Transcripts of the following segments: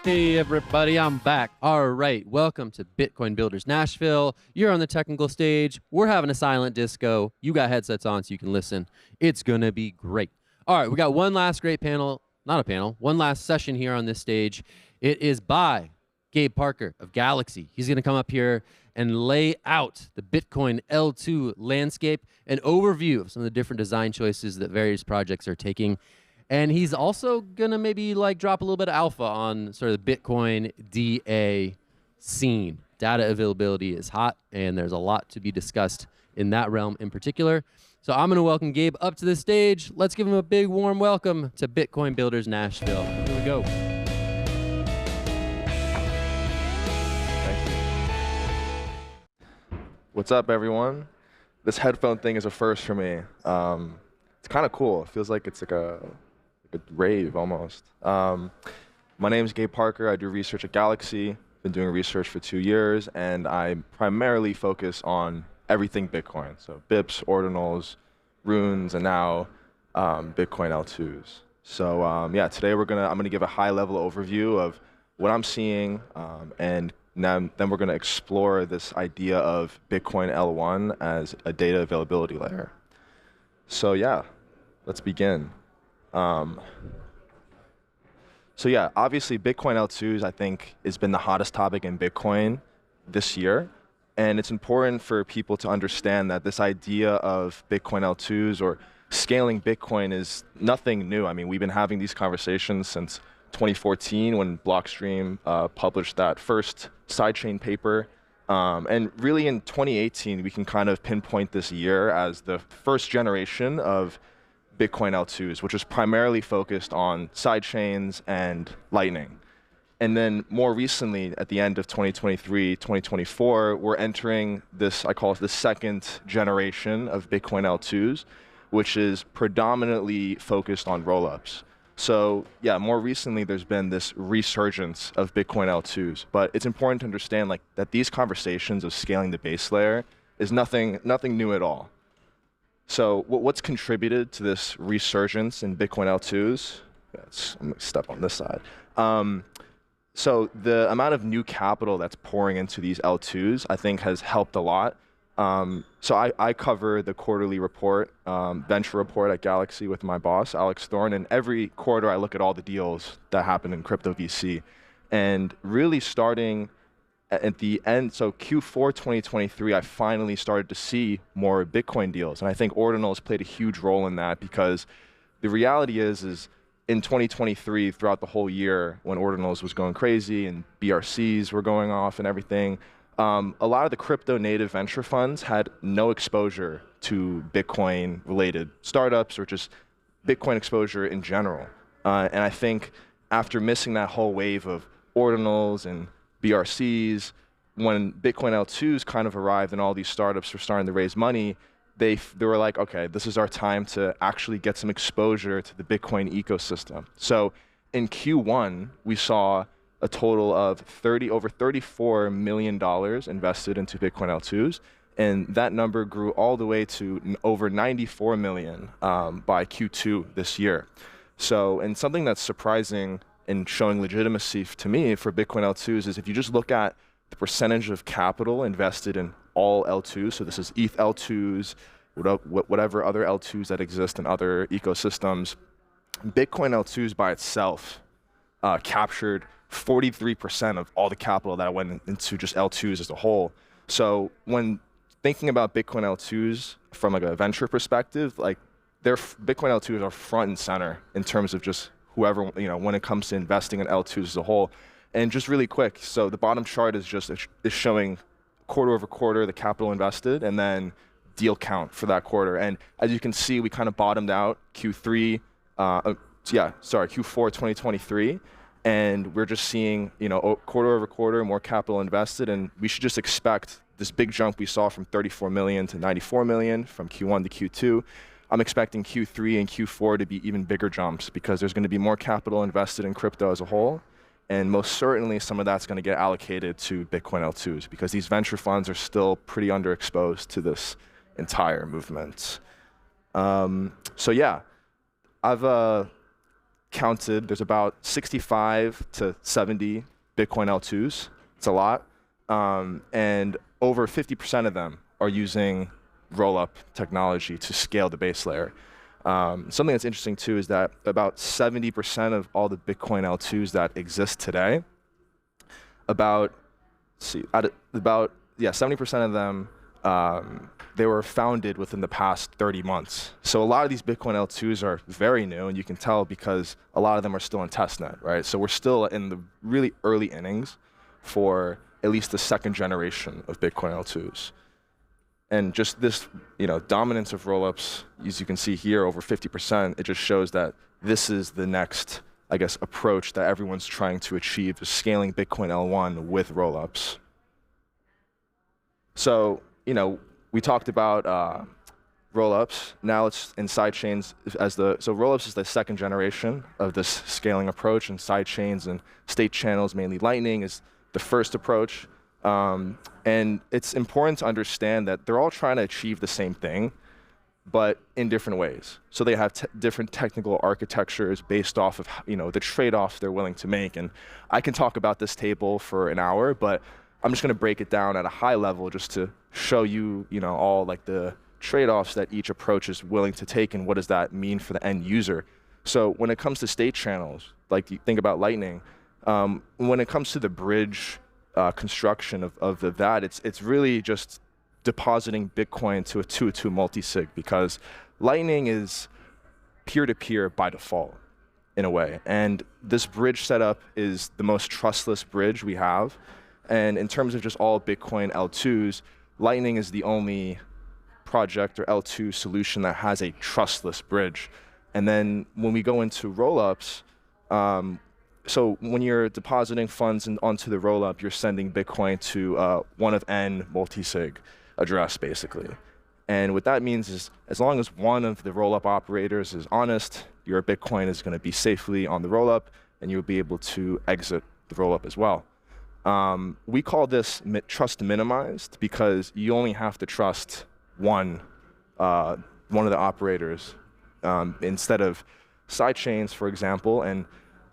Hey everybody, I'm back. All right, welcome to Bitcoin Builders Nashville. You're on the technical stage. We're having a silent disco. You got headsets on so you can listen. It's gonna be great. All right, we got one last great panel, not a panel, one last session here on this stage. It is by Gabe Parker of Galaxy. He's gonna come up here and lay out the Bitcoin L2 landscape, an overview of some of the different design choices that various projects are taking. And he's also gonna maybe like drop a little bit of alpha on sort of the Bitcoin DA scene. Data availability is hot, and there's a lot to be discussed in that realm in particular. So I'm gonna welcome Gabe up to the stage. Let's give him a big warm welcome to Bitcoin Builders Nashville. Here we go. What's up, everyone? This headphone thing is a first for me. It's kind of cool. It feels like it's like a rave almost. My name is Gabe Parker. I do research at Galaxy. Been doing research for 2 years, and I primarily focus on everything Bitcoin. So BIPs, ordinals, runes, and now Bitcoin L2s. So yeah, today I'm gonna give a high-level overview of what I'm seeing, and then we're gonna explore this idea of Bitcoin L1 as a data availability layer. So yeah, let's begin. So yeah, obviously Bitcoin L2s I think has been the hottest topic in Bitcoin this year. And it's important for people to understand that this idea of Bitcoin L2s or scaling Bitcoin is nothing new. I mean, we've been having these conversations since 2014 when Blockstream published that first sidechain paper. And really in 2018, we can kind of pinpoint this year as the first generation of Bitcoin L2s, which was primarily focused on sidechains and Lightning. And then more recently, at the end of 2023, 2024, we're entering this, I call it the second generation of Bitcoin L2s, which is predominantly focused on rollups. So yeah, more recently, there's been this resurgence of Bitcoin L2s, but it's important to understand like that these conversations of scaling the base layer is nothing new at all. So what's contributed to this resurgence in Bitcoin L2s? I'm gonna step on this side. So the amount of new capital that's pouring into these L2s, I think, has helped a lot. So I cover the quarterly report, venture report at Galaxy with my boss, Alex Thorne, and every quarter I look at all the deals that happen in crypto VC. And really starting at the end, so Q4 2023, I finally started to see more Bitcoin deals. And I think ordinals played a huge role in that because the reality is in 2023, throughout the whole year, when ordinals was going crazy and BRCs were going off and everything, a lot of the crypto native venture funds had no exposure to Bitcoin related startups or just Bitcoin exposure in general. And I think after missing that whole wave of ordinals and BRCs, when Bitcoin L2s kind of arrived and all these startups were starting to raise money, they were like, okay, this is our time to actually get some exposure to the Bitcoin ecosystem. So in Q1, we saw a total of over $34 million invested into Bitcoin L2s, and that number grew all the way to over 94 million by Q2 this year. So, and something that's surprising and showing legitimacy to me for Bitcoin L2s is if you just look at the percentage of capital invested in all L2s, so this is ETH L2s, whatever other L2s that exist in other ecosystems, Bitcoin L2s by itself captured 43% of all the capital that went into just L2s as a whole. So when thinking about Bitcoin L2s from like a venture perspective, like Bitcoin L2s are front and center in terms of just whoever, when it comes to investing in L2s as a whole. And just really quick, so the bottom chart is showing quarter over quarter the capital invested and then deal count for that quarter. And as you can see, we kind of bottomed out Q4 2023. And we're just seeing, quarter over quarter, more capital invested. And we should just expect this big jump we saw from 34 million to 94 million from Q1 to Q2. I'm expecting Q3 and Q4 to be even bigger jumps because there's going to be more capital invested in crypto as a whole. And most certainly some of that's going to get allocated to Bitcoin L2s because these venture funds are still pretty underexposed to this entire movement. So yeah, I've counted, there's about 65 to 70 Bitcoin L2s. It's a lot. And over 50% of them are using rollup technology to scale the base layer. Something that's interesting too is that about 70% of all the Bitcoin L2s that exist today, about 70% of them, they were founded within the past 30 months. So a lot of these Bitcoin L2s are very new, and you can tell because a lot of them are still in testnet, right? So we're still in the really early innings for at least the second generation of Bitcoin L2s. And just this, dominance of rollups, as you can see here, over 50%, it just shows that this is the next, approach that everyone's trying to achieve, is scaling Bitcoin L1 with rollups. So, we talked about rollups. Now it's in sidechains so rollups is the second generation of this scaling approach, and sidechains and state channels, mainly Lightning, is the first approach. And it's important to understand that they're all trying to achieve the same thing, but in different ways. So they have different technical architectures based off of the trade-offs they're willing to make. And I can talk about this table for an hour, but I'm just going to break it down at a high level just to show you, all the trade-offs that each approach is willing to take, and what does that mean for the end user. So when it comes to state channels, like you think about Lightning, when it comes to the bridge construction of that, it's really just depositing Bitcoin to a 2-to-2 multisig, because Lightning is peer-to-peer by default in a way. And this bridge setup is the most trustless bridge we have. And in terms of just all Bitcoin L2s, Lightning is the only project or L2 solution that has a trustless bridge. And then when we go into rollups, so when you're depositing funds onto the rollup, you're sending Bitcoin to one of n multisig address, basically. And what that means is, as long as one of the rollup operators is honest, your Bitcoin is going to be safely on the rollup, and you'll be able to exit the rollup as well. We call this trust minimized, because you only have to trust one of the operators, instead of sidechains, for example. And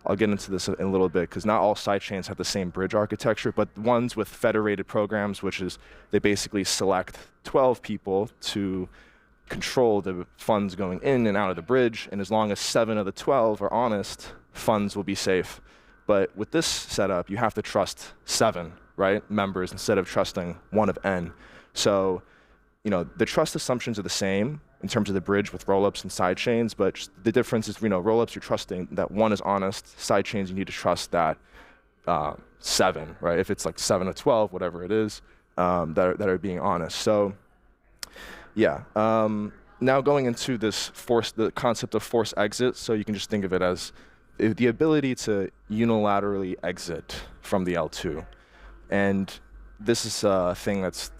I'll get into this in a little bit, because not all sidechains have the same bridge architecture, but ones with federated programs, which is they basically select 12 people to control the funds going in and out of the bridge, and as long as 7 of the 12 are honest, funds will be safe. But with this setup, you have to trust 7, right, members, instead of trusting one of n. So, the trust assumptions are the same in terms of the bridge with rollups and sidechains, but the difference is, rollups, you're trusting that one is honest. Sidechains, you need to trust that 7, right? If it's like 7 of 12, whatever it is, that are being honest. So, yeah. Now going into the concept of force exit. So you can just think of it as the ability to unilaterally exit from the L2. And this is a thing that's,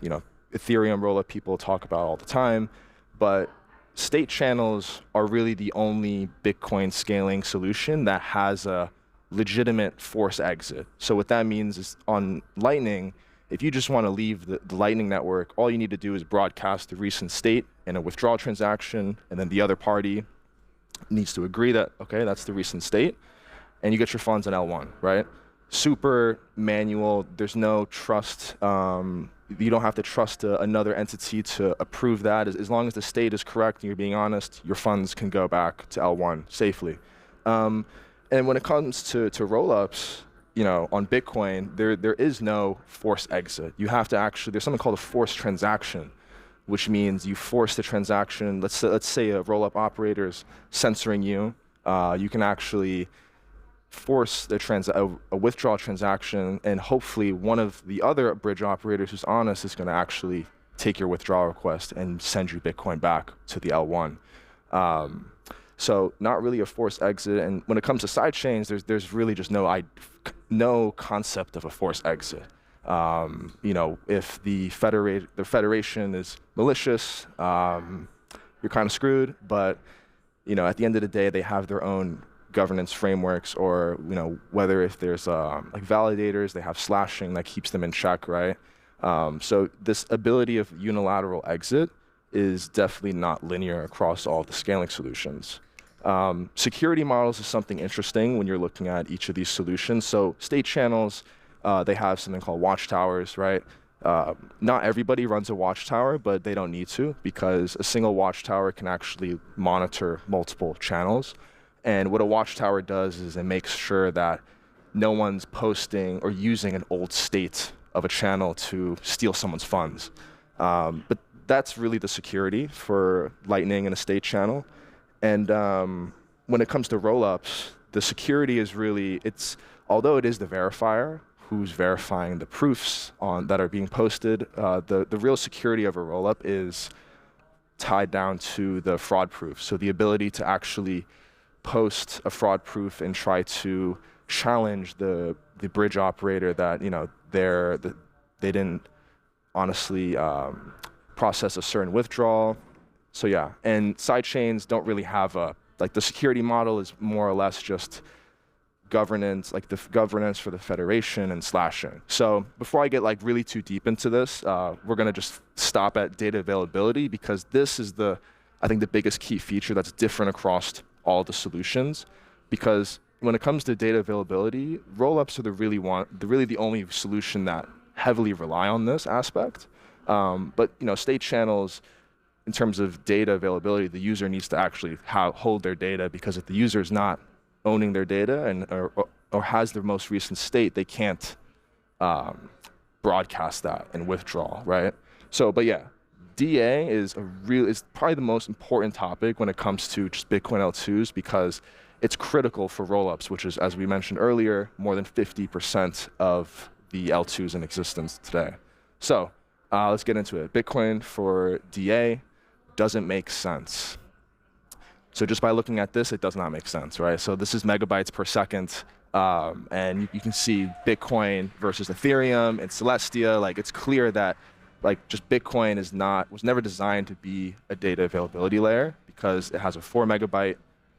Ethereum rollup people talk about all the time, but state channels are really the only Bitcoin scaling solution that has a legitimate force exit. So what that means is, on Lightning, if you just want to leave the Lightning network, all you need to do is broadcast the recent state in a withdrawal transaction, and then the other party needs to agree that, okay, that's the recent state, and you get your funds on L1, right? Super manual. There's no trust. You don't have to trust another entity to approve that. As long as the state is correct and you're being honest, your funds can go back to L1 safely. And when it comes to rollups, on Bitcoin, there is no force exit. You have to there's something called a force transaction, which means you force the transaction. Let's say a rollup operator is censoring you. You can actually force a withdrawal transaction, and hopefully one of the other bridge operators who's honest is going to actually take your withdrawal request and send you Bitcoin back to the L1. So not really a forced exit. And when it comes to sidechains, there's really just no concept of a forced exit. If the federation is malicious, you're kind of screwed. But at the end of the day, they have their own governance frameworks, or whether if there's like validators, they have slashing that keeps them in check, right? So this ability of unilateral exit is definitely not linear across all the scaling solutions. Security models is something interesting when you're looking at each of these solutions. So state channels, they have something called watchtowers, right? Not everybody runs a watchtower, but they don't need to, because a single watchtower can actually monitor multiple channels. And what a watchtower does is it makes sure that no one's posting or using an old state of a channel to steal someone's funds. But that's really the security for Lightning in a state channel. And when it comes to rollups, the security is really, although it is the verifier who's verifying the proofs that are being posted, the real security of a rollup is tied down to the fraud proof. So the ability to actually post a fraud proof and try to challenge the bridge operator that they didn't honestly process a certain withdrawal. So yeah, and sidechains don't really have the security model is more or less just governance, like the governance for the federation and slashing. So before I get really too deep into this, we're gonna just stop at data availability, because this is I think the biggest key feature that's different across all the solutions. Because when it comes to data availability, rollups are really the only solution that heavily rely on this aspect. But state channels, in terms of data availability, the user needs to actually hold their data, because if the user is not owning their data or has their most recent state, they can't broadcast that and withdraw, right? So, but yeah, DA is probably the most important topic when it comes to just Bitcoin L2s, because it's critical for rollups, which is, as we mentioned earlier, more than 50% of the L2s in existence today. So let's get into it. Bitcoin for DA doesn't make sense. So just by looking at this, it does not make sense, right? So this is megabytes per second, and you can see Bitcoin versus Ethereum and Celestia. It's clear that just Bitcoin was never designed to be a data availability layer, because it has a 4 megabyte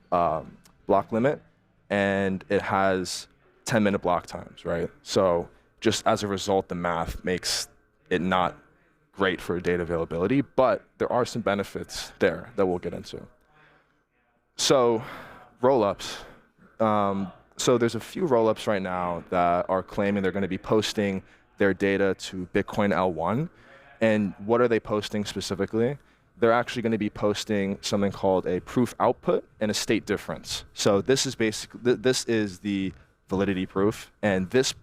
block limit, and it has 10-minute block times, right? So just as a result, the math makes it not great for data availability, but there are some benefits there that we'll get into. So rollups. So there's a few rollups right now that are claiming they're going to be posting their data to Bitcoin L1. And what are they posting specifically? They're actually going to be posting something called a proof output and a state difference. So this is the validity proof, and this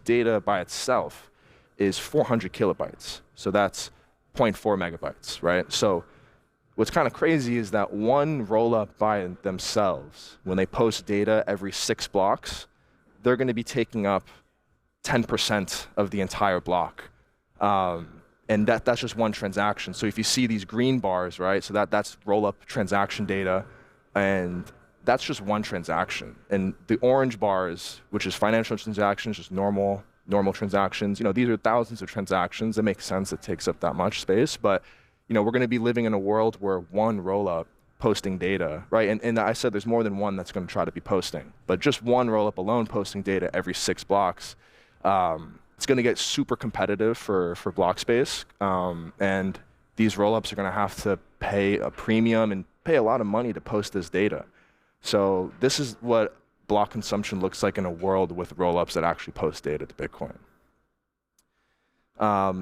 data by itself is 400 kilobytes. So that's 0.4 megabytes, right? So what's kind of crazy is that one rollup by themselves, when they post data every 6 blocks, they're going to be taking up 10% of the entire block. And that's just one transaction. So if you see these green bars, right, so that's rollup transaction data, and that's just one transaction. And the orange bars, which is financial transactions, just normal transactions, these are thousands of transactions. It makes sense it takes up that much space, but we're going to be living in a world where one rollup posting data, right? And I said there's more than one that's going to try to be posting, but just one rollup alone posting data every 6 blocks, it's going to get super competitive for block space, and these rollups are going to have to pay a premium and pay a lot of money to post this data. So this is what block consumption looks like in a world with rollups that actually post data to Bitcoin.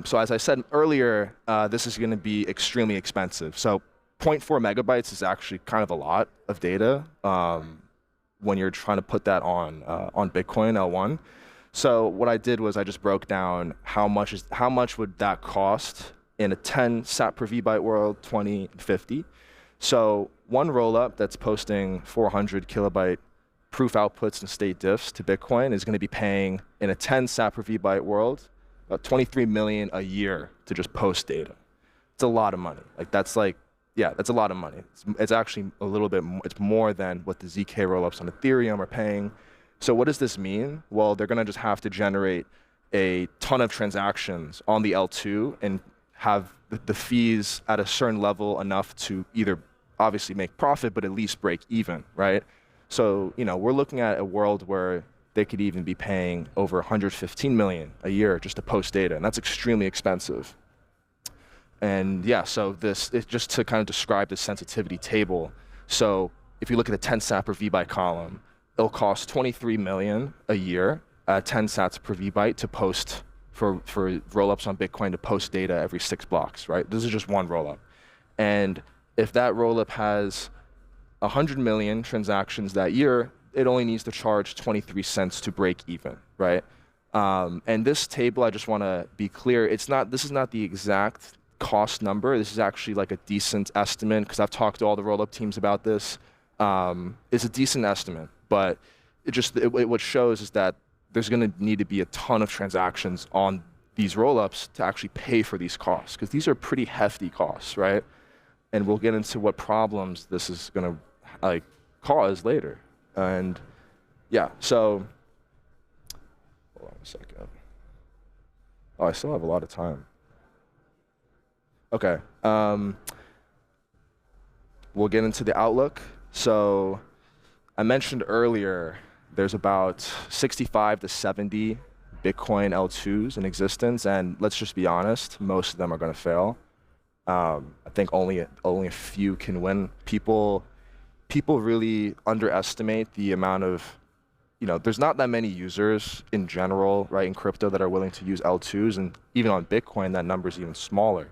So as I said earlier, this is going to be extremely expensive. So 0.4 megabytes is actually kind of a lot of data when you're trying to put that on Bitcoin L1. So what I did was I just broke down how much would that cost in a 10 sat per vbyte world, 20, and 50. So one rollup that's posting 400 kilobyte proof outputs and state diffs to Bitcoin is going to be paying, in a 10 sat per vbyte world, about 23 million a year to just post data. It's a lot of money. That's a lot of money. It's actually a little bit. It's more than what the ZK rollups on Ethereum are paying. So what does this mean? Well, they're going to just have to generate a ton of transactions on the L2 and have the fees at a certain level enough to either obviously make profit, but at least break even, right? So, we're looking at a world where they could even be paying over 115 million a year just to post data, and that's extremely expensive. And yeah, so this is just to kind of describe the sensitivity table. So if you look at the 10 sat per vbyte column, it'll cost 23 million a year at 10 sats per vbyte to post for rollups on Bitcoin to post data every 6 blocks, right? This is just one rollup. And if that rollup has 100 million transactions that year, it only needs to charge 23 cents to break even, right? And this table, I just want to be clear, this is not the exact cost number. This is actually like a decent estimate because I've talked to all the rollup teams about this. It's a decent estimate, but what shows is that there's going to need to be a ton of transactions on these rollups to actually pay for these costs because these are pretty hefty costs, right? And we'll get into what problems this is going to cause later. And yeah, so hold on a second. Oh, I still have a lot of time. Okay. We'll get into the outlook. So I mentioned earlier, there's about 65 to 70 Bitcoin L2s in existence, and let's just be honest, most of them are going to fail. I think only a few can win. People really underestimate the amount of, there's not that many users in general, right, in crypto that are willing to use L2s, and even on Bitcoin, that number is even smaller.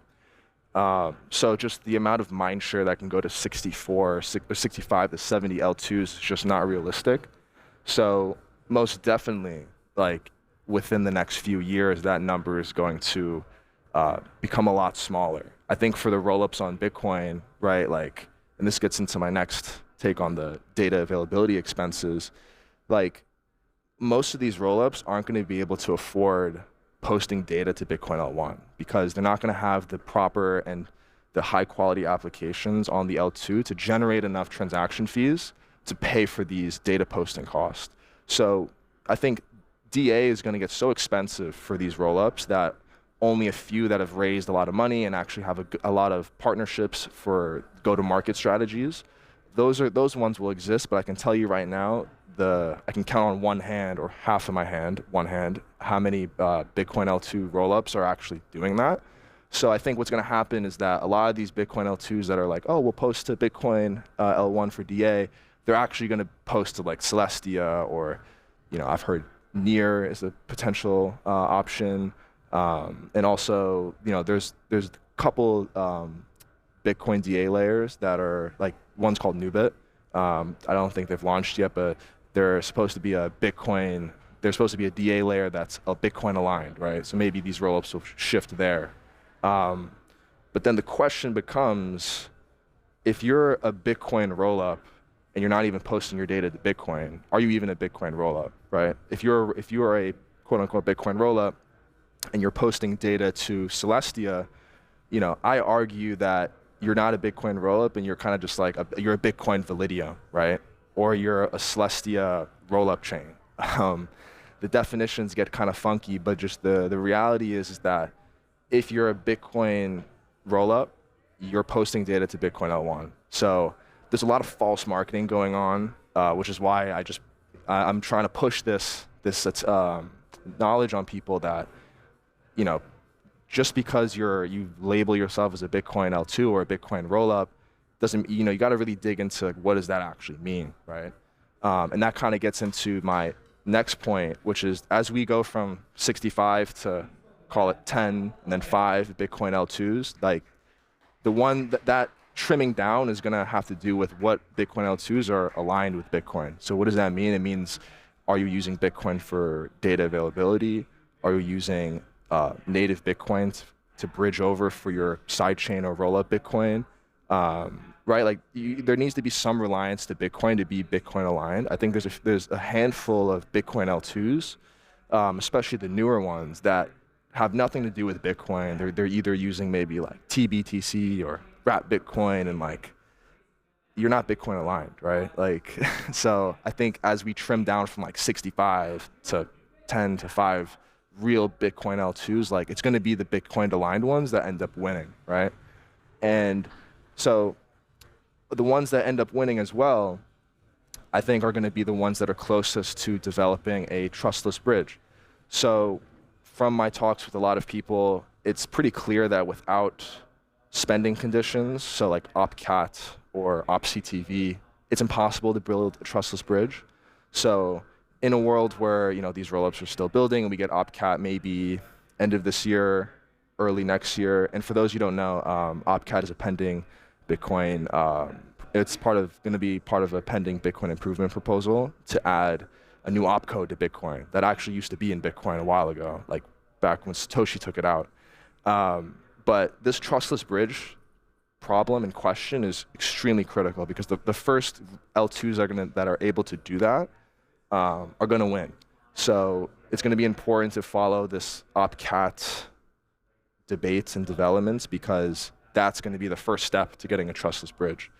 So just the amount of mind share that can go to 65 to 70 L2s is just not realistic. So most definitely, within the next few years, that number is going to become a lot smaller. I think for the rollups on Bitcoin, right, and this gets into my next take on the data availability expenses, most of these rollups aren't going to be able to afford posting data to Bitcoin L1 because they're not going to have the proper and the high quality applications on the L2 to generate enough transaction fees to pay for these data posting costs. So I think DA is going to get so expensive for these rollups that only a few that have raised a lot of money and actually have a lot of partnerships for go-to-market strategies, those ones will exist. But I can tell you right now, I can count on one hand or half of my hand, how many Bitcoin L2 rollups are actually doing that. So I think what's going to happen is that a lot of these Bitcoin L2s that are like, oh, we'll post to Bitcoin L1 for DA, they're actually going to post to Celestia or, I've heard Near is a potential option. And also, there's a couple Bitcoin DA layers that are one's called Nubit. I don't think they've launched yet, but there's supposed to be a DA layer that's a Bitcoin aligned, right? So maybe these rollups will shift there. But then the question becomes, if you're a Bitcoin rollup and you're not even posting your data to Bitcoin, are you even a Bitcoin rollup, right? If you are a quote unquote Bitcoin rollup and you're posting data to Celestia, I argue that you're not a Bitcoin rollup and you're kind of just you're a Bitcoin Validium, right? Or you're a Celestia rollup chain. The definitions get kind of funky, but just the reality is that if you're a Bitcoin rollup, you're posting data to Bitcoin L1. So there's a lot of false marketing going on, which is why I'm trying to push this knowledge on people that, just because you label yourself as a Bitcoin L2 or a Bitcoin rollup doesn't, you got to really dig into what does that actually mean, right? And that kind of gets into my next point, which is as we go from 65 to call it 10 and then 5 Bitcoin L2s, the one that trimming down is going to have to do with what Bitcoin L2s are aligned with Bitcoin. So what does that mean? It means, are you using Bitcoin for data availability? Are you using native Bitcoin to bridge over for your sidechain or rollup Bitcoin? Right? There needs to be some reliance to Bitcoin to be Bitcoin aligned. I think there's a handful of Bitcoin L2s, especially the newer ones that have nothing to do with Bitcoin. They're either using maybe TBTC or wrap Bitcoin, and you're not Bitcoin aligned, right? So I think as we trim down from 65 to 10 to 5 real Bitcoin L2s, it's going to be the Bitcoin aligned ones that end up winning, right? And so the ones that end up winning as well, I think are going to be the ones that are closest to developing a trustless bridge. So from my talks with a lot of people, it's pretty clear that without spending conditions, so OpCat or OpCTV it's impossible to build a trustless bridge. So in a world where, these rollups are still building and we get OpCat maybe end of this year, early next year. And for those you don't know, OpCat is a pending Bitcoin. It's going to be part of a pending Bitcoin improvement proposal to add a new opcode to Bitcoin that actually used to be in Bitcoin a while ago, like back when Satoshi took it out. But this trustless bridge problem in question is extremely critical because the first L2s that are able to do that are going to win. So it's going to be important to follow this OpCat debates and developments because that's going to be the first step to getting a trustless bridge.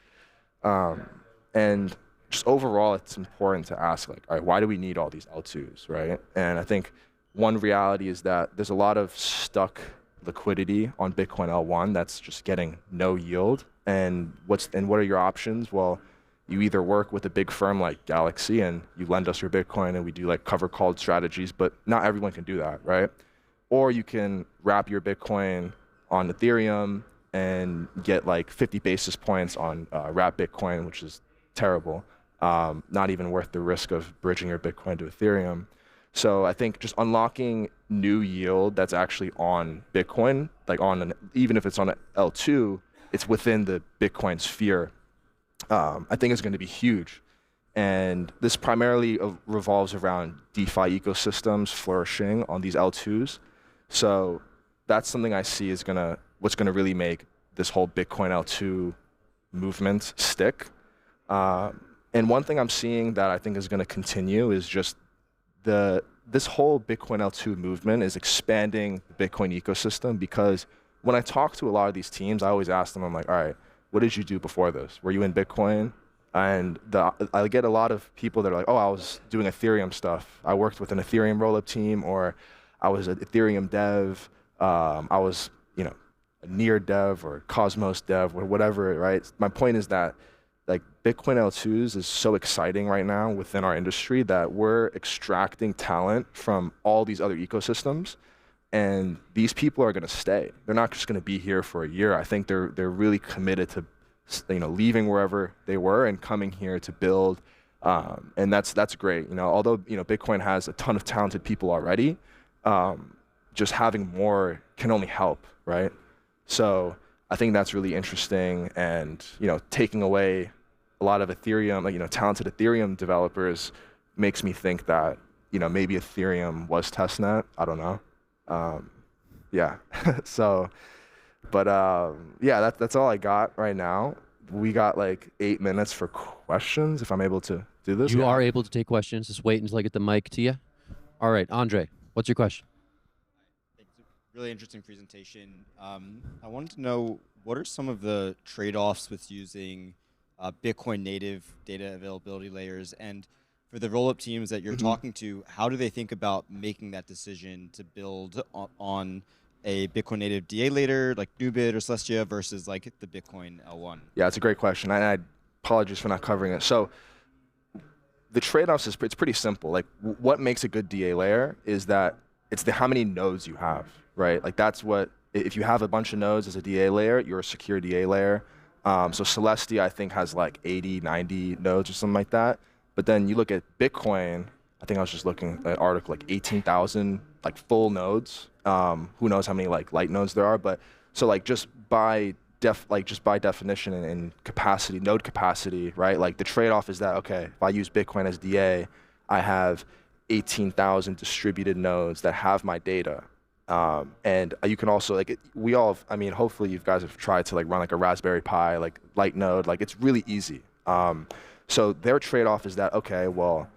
And just overall, it's important to ask, like, all right, why do we need all these L2s, right? And I think one reality is that there's a lot of stuck liquidity on Bitcoin L1 that's just getting no yield. And what are your options? Well, you either work with a big firm like Galaxy and you lend us your Bitcoin and we do like cover called strategies, but not everyone can do that, right? Or you can wrap your Bitcoin on Ethereum and get like 50 basis points on wrap Bitcoin, which is terrible. Not even worth the risk of bridging your Bitcoin to Ethereum. So I think just unlocking new yield that's actually on Bitcoin, like even if it's on an L2, it's within the Bitcoin sphere. I think is going to be huge. And this primarily revolves around DeFi ecosystems flourishing on these L2s. So that's something I see is what's going to really make this whole Bitcoin L2 movement stick. And one thing I'm seeing that I think is going to continue is just this whole Bitcoin L2 movement is expanding the Bitcoin ecosystem because when I talk to a lot of these teams, I always ask them, I'm like, all right, what did you do before this? Were you in Bitcoin? And I get a lot of people that are like, oh, I was doing Ethereum stuff. I worked with an Ethereum rollup team, or I was an Ethereum dev. I was, a near dev or Cosmos dev or whatever, right? My point is that like Bitcoin L2s is so exciting right now within our industry that we're extracting talent from all these other ecosystems. And these people are going to stay. They're not just going to be here for a year. I think they're really committed to, leaving wherever they were and coming here to build. And that's great. Although Bitcoin has a ton of talented people already, just having more can only help, right? So I think that's really interesting. And taking away a lot of Ethereum, talented Ethereum developers makes me think that maybe Ethereum was testnet. I don't know. Yeah. So, but yeah, that's all I got right now. We got like 8 minutes for questions if I'm able to do this. You are able to take questions. Just wait until I get the mic to you. All right, Andre, what's your question? It's a really interesting presentation. I wanted to know what are some of the trade-offs with using Bitcoin native data availability layers, and for the rollup teams that you're talking to, how do they think about making that decision to build on a Bitcoin native DA layer like Nubit or Celestia versus like the Bitcoin L1? Yeah, it's a great question. I apologize for not covering it. So the trade-offs it's pretty simple. Like what makes a good DA layer is that it's how many nodes you have, right? Like that's what, if you have a bunch of nodes as a DA layer, you're a secure DA layer. So Celestia, I think, has like 80, 90 nodes or something like that. But then you look at Bitcoin, I think I was just looking at an article, like 18,000 like full nodes. Who knows how many like light nodes there are, but so like just by definition and capacity, node capacity, right? Like the trade-off is that, okay, if I use Bitcoin as DA, I have 18,000 distributed nodes that have my data. And you can also hopefully you guys have tried to like run like a Raspberry Pi, like light node, like it's really easy. So their trade-off is that, okay, well,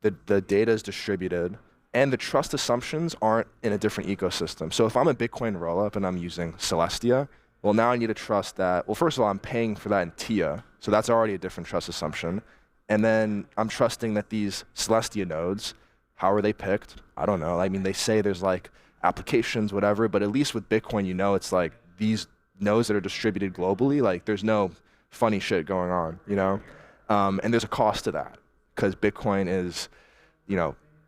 the data is distributed and the trust assumptions aren't in a different ecosystem. So if I'm a Bitcoin rollup and I'm using Celestia, well, now I need to trust that, well, first of all, I'm paying for that in TIA. So that's already a different trust assumption. And then I'm trusting that these Celestia nodes, how are they picked? I don't know. I mean, they say there's like applications, whatever, but at least with Bitcoin, it's like these nodes that are distributed globally, like there's no funny shit going on, and there's a cost to that because Bitcoin is,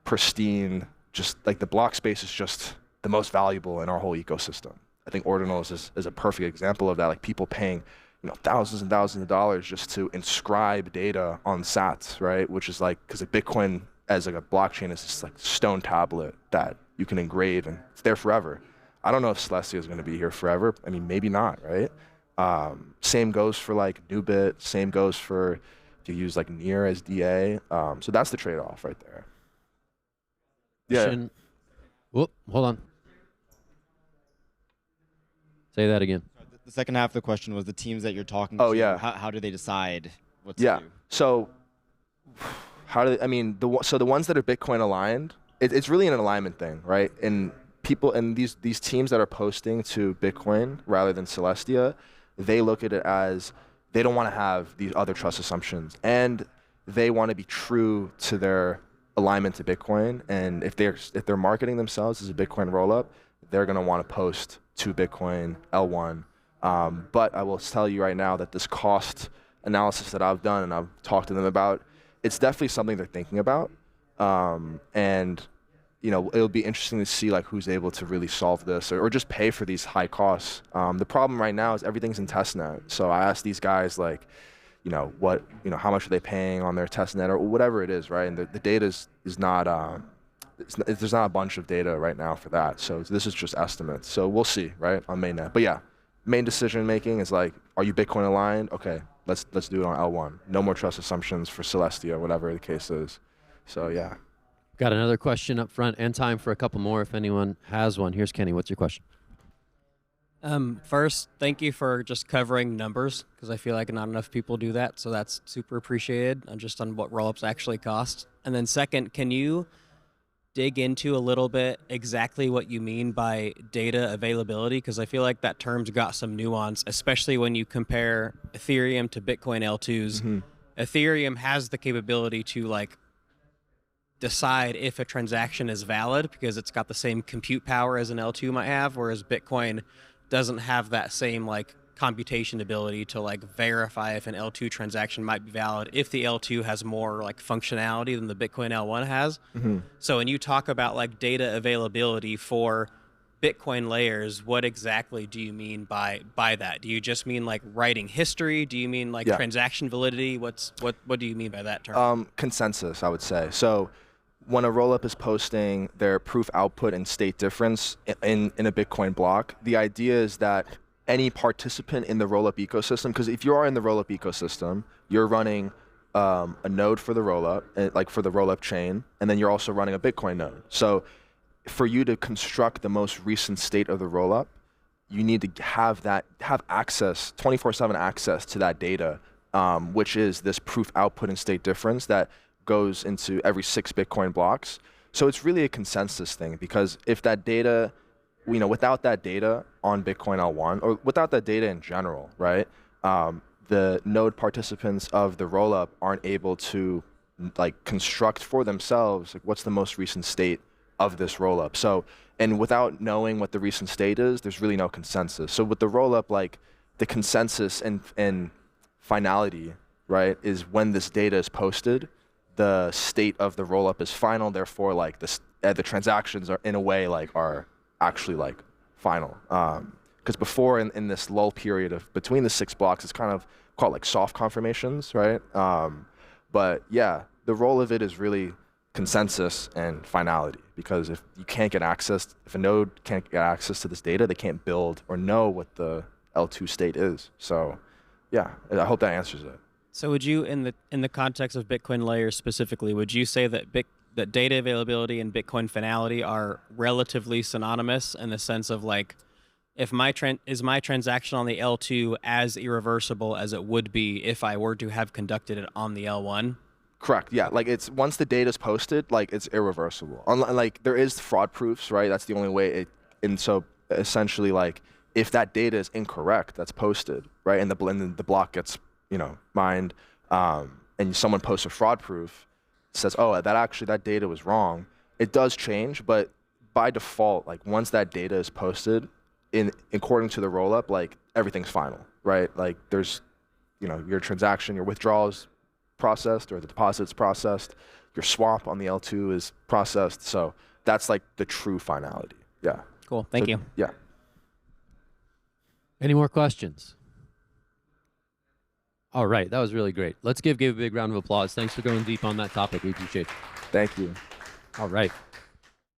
pristine, just like the block space is just the most valuable in our whole ecosystem. I think ordinals is a perfect example of that, like people paying, thousands and thousands of dollars just to inscribe data on sats, right? Which is like, because a Bitcoin as like a blockchain is just like stone tablet that you can engrave and it's there forever. I don't know if Celestia is going to be here forever. I mean, maybe not, right? Same goes for like Nubit. Same goes for if you use like Near as DA. So that's the trade-off right there. Yeah. Whoop, hold on. Say that again. The second half of the question was the teams that you're talking Oh, to. yeah. How do they decide what to Yeah. do? So how do they, I mean, so the ones that are Bitcoin aligned, it's really an alignment thing, right? And people and these teams that are posting to Bitcoin rather than Celestia, they look at it as they don't want to have these other trust assumptions, and they want to be true to their alignment to Bitcoin. And if they're marketing themselves as a Bitcoin rollup, they're gonna want to post to Bitcoin L1. But I will tell you right now that this cost analysis that I've done and I've talked to them about, it's definitely something they're thinking about. And it'll be interesting to see like who's able to really solve this or just pay for these high costs. The problem right now is everything's in testnet. So I asked these guys like, how much are they paying on their testnet or whatever it is, right? And the data is not, there's not a bunch of data right now for that. So this is just estimates. So we'll see, right, on mainnet. But yeah, main decision making is like, are you Bitcoin aligned? Okay, let's do it on L1. No more trust assumptions for Celestia, whatever the case is. So yeah. Got another question up front and time for a couple more if anyone has one. Here's Kenny. What's your question? First, thank you for just covering numbers because I feel like not enough people do that. So that's super appreciated just on what rollups actually cost. And then second, can you dig into a little bit exactly what you mean by data availability? Because I feel like that term's got some nuance, especially when you compare Ethereum to Bitcoin L2s. Mm-hmm. Ethereum has the capability to like decide if a transaction is valid because it's got the same compute power as an L2 might have, whereas Bitcoin doesn't have that same like computation ability to like verify if an L2 transaction might be valid if the L2 has more like functionality than the Bitcoin L1 has. Mm-hmm. So when you talk about like data availability for Bitcoin layers, what exactly do you mean by that? Do you just mean like writing history? Do you mean like transaction validity? What do you mean by that term? Consensus, I would say. So when a rollup is posting their proof output and state difference in a Bitcoin block, the idea is that any participant in the rollup ecosystem, because if you are in the rollup ecosystem, you're running a node for the rollup, like for the rollup chain, and then you're also running a Bitcoin node. So for you to construct the most recent state of the rollup, you need to have access, 24/7 access to that data, which is this proof output and state difference that goes into every 6 Bitcoin blocks. So it's really a consensus thing, because if that data, without that data on Bitcoin L1, or without that data in general, right, the node participants of the rollup aren't able to like construct for themselves like what's the most recent state of this rollup. So, and without knowing what the recent state is, there's really no consensus. So with the rollup, like the consensus and finality, right, is when this data is posted, the state of the rollup is final. Therefore, like the transactions are in a way like are actually like final. Because before in this lull period of between the 6 blocks, it's kind of called like soft confirmations, right? But yeah, the role of it is really consensus and finality, because if a node can't get access to this data, they can't build or know what the L2 state is. So yeah, I hope that answers it. So would you, in the context of Bitcoin layers specifically, would you say that that data availability and Bitcoin finality are relatively synonymous in the sense of like, if my transaction on the L2 as irreversible as it would be if I were to have conducted it on the L1? Correct. Yeah. Like it's once the data is posted, like it's irreversible. Like there is fraud proofs, right? That's the only way and so essentially like if that data is incorrect, that's posted, right? And the block gets, mined, and someone posts a fraud proof, says, oh, that data was wrong. It does change, but by default, like once that data is posted according to the rollup, like everything's final, right? Like there's, your transaction, your withdrawals processed or the deposit's processed, your swap on the L2 is processed. So that's like the true finality. Yeah. Cool. Thank you. Yeah. Any more questions? All right, that was really great. Let's give Gabe a big round of applause. Thanks for going deep on that topic. We appreciate it. Thank you. All right.